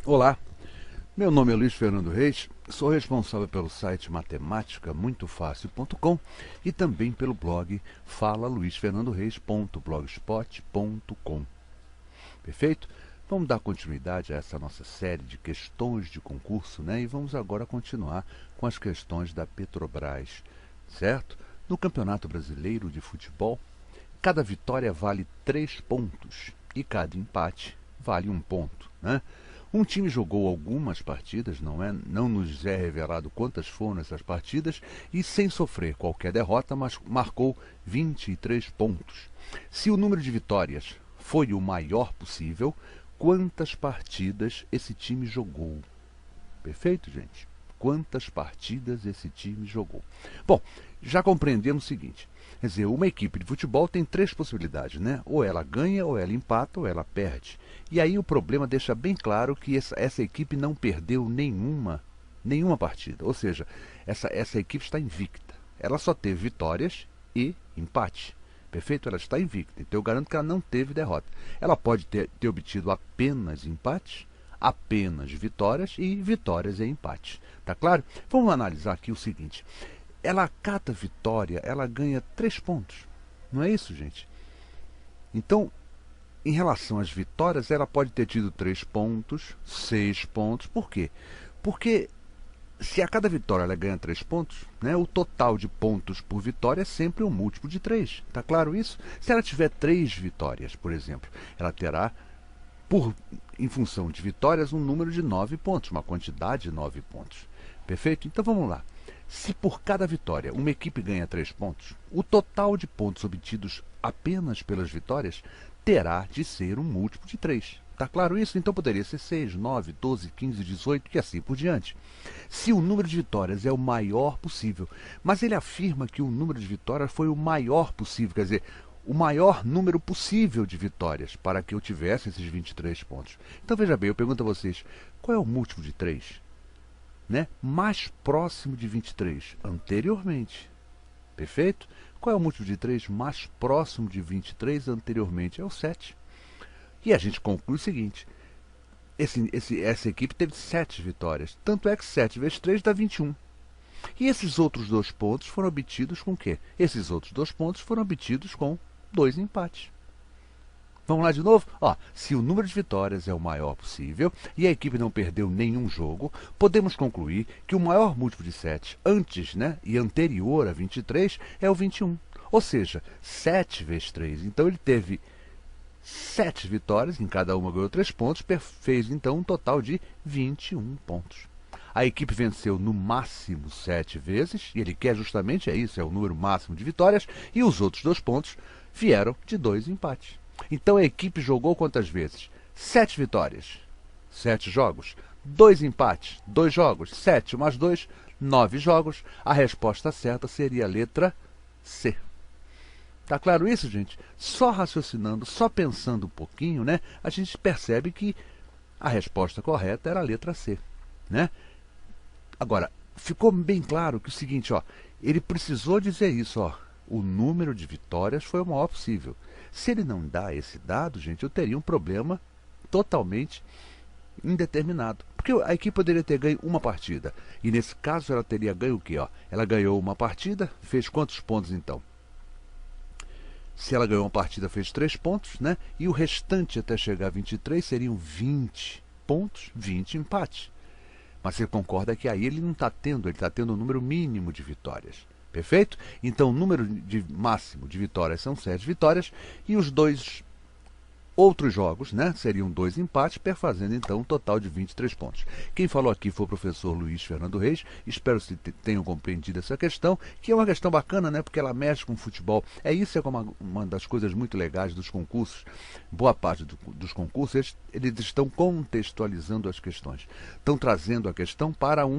Olá, meu nome é Luiz Fernando Reis, sou responsável pelo site matemáticamuitofácil.com e também pelo blog falaluisfernandoreis.blogspot.com. Perfeito? Vamos dar continuidade a essa nossa série de questões de concurso, né? E vamos agora continuar com as questões da Petrobras, certo? No Campeonato Brasileiro de Futebol, cada vitória vale 3 pontos e cada empate vale 1 ponto, né? Um time jogou algumas partidas, não nos é revelado quantas foram essas partidas, e sem sofrer qualquer derrota, mas marcou 23 pontos. Se o número de vitórias foi o maior possível, quantas partidas esse time jogou? Perfeito, gente? Quantas partidas esse time jogou? Bom, já compreendemos o seguinte. Quer dizer, uma equipe de futebol tem 3 possibilidades, né? Ou ela ganha, ou ela empata, ou ela perde. E aí o problema deixa bem claro que essa equipe não perdeu nenhuma partida. Ou seja, essa equipe está invicta. Ela só teve vitórias e empate. Perfeito? Ela está invicta. Então eu garanto que ela não teve derrota. Ela pode ter obtido apenas empates, apenas vitórias e vitórias e empates. Tá claro? Vamos analisar aqui o seguinte. Ela, cada vitória, ela ganha 3 pontos. Não é isso, gente? Então, em relação às vitórias, ela pode ter tido 3 pontos, 6 pontos. Por quê? Porque se a cada vitória ela ganha 3 pontos, né, o total de pontos por vitória é sempre um múltiplo de 3. Tá claro isso? Se ela tiver 3 vitórias, por exemplo, ela terá, em função de vitórias, um número de 9 pontos, uma quantidade de 9 pontos. Perfeito? Então vamos lá. Se por cada vitória uma equipe ganha 3 pontos, o total de pontos obtidos apenas pelas vitórias terá de ser um múltiplo de 3. Está claro isso? Então poderia ser 6, 9, 12, 15, 18 e assim por diante. Se o número de vitórias é o maior possível, mas ele afirma que o número de vitórias foi o maior possível, quer dizer, o maior número possível de vitórias para que eu tivesse esses 23 pontos. Então veja bem, eu pergunto a vocês, qual é o múltiplo de 3? Né? Mais próximo de 23 anteriormente. Perfeito? Qual é o múltiplo de 3 mais próximo de 23 anteriormente? É o 7. E a gente conclui o seguinte. Essa equipe teve 7 vitórias. Tanto é que 7 vezes 3 dá 21. E esses outros 2 pontos foram obtidos com o quê? Esses outros 2 pontos foram obtidos com 2 empates. Vamos lá de novo? Ó, se o número de vitórias é o maior possível e a equipe não perdeu nenhum jogo, podemos concluir que o maior múltiplo de 7 antes, né, e anterior a 23 é o 21. Ou seja, 7 vezes 3. Então ele teve 7 vitórias, em cada uma ganhou 3 pontos, fez então um total de 21 pontos. A equipe venceu no máximo 7 vezes, e ele quer justamente, é isso, é o número máximo de vitórias, e os outros 2 pontos vieram de 2 empates. Então a equipe jogou quantas vezes? 7 vitórias, 7 jogos, 2 empates, 2 jogos, 7 mais 2, 9 jogos. A resposta certa seria a letra C. Tá claro isso, gente? Só raciocinando, só pensando um pouquinho, né, a gente percebe que a resposta correta era a letra C, né? Agora, ficou bem claro que o seguinte, ó, ele precisou dizer isso, ó, o número de vitórias foi o maior possível. Se ele não dá esse dado, gente, eu teria um problema totalmente indeterminado. Porque a equipe poderia ter ganho uma partida. E nesse caso ela teria ganho o quê? Ó? Ela ganhou uma partida, fez quantos pontos então? Se ela ganhou uma partida, fez 3 pontos, né? E o restante até chegar a 23 seriam 20 pontos, 20 empates. Mas você concorda que aí ele não está tendo, ele está tendo um número mínimo de vitórias. Perfeito? Então o número máximo de vitórias são 7 vitórias e os 2 outros jogos, né, seriam 2 empates, perfazendo então um total de 23 pontos. Quem falou aqui foi o professor Luiz Fernando Reis. Espero que tenham compreendido essa questão, que é uma questão bacana, né, porque ela mexe com o futebol. Isso é uma das coisas muito legais dos concursos. Boa parte dos concursos, eles estão contextualizando as questões. Estão trazendo a questão para um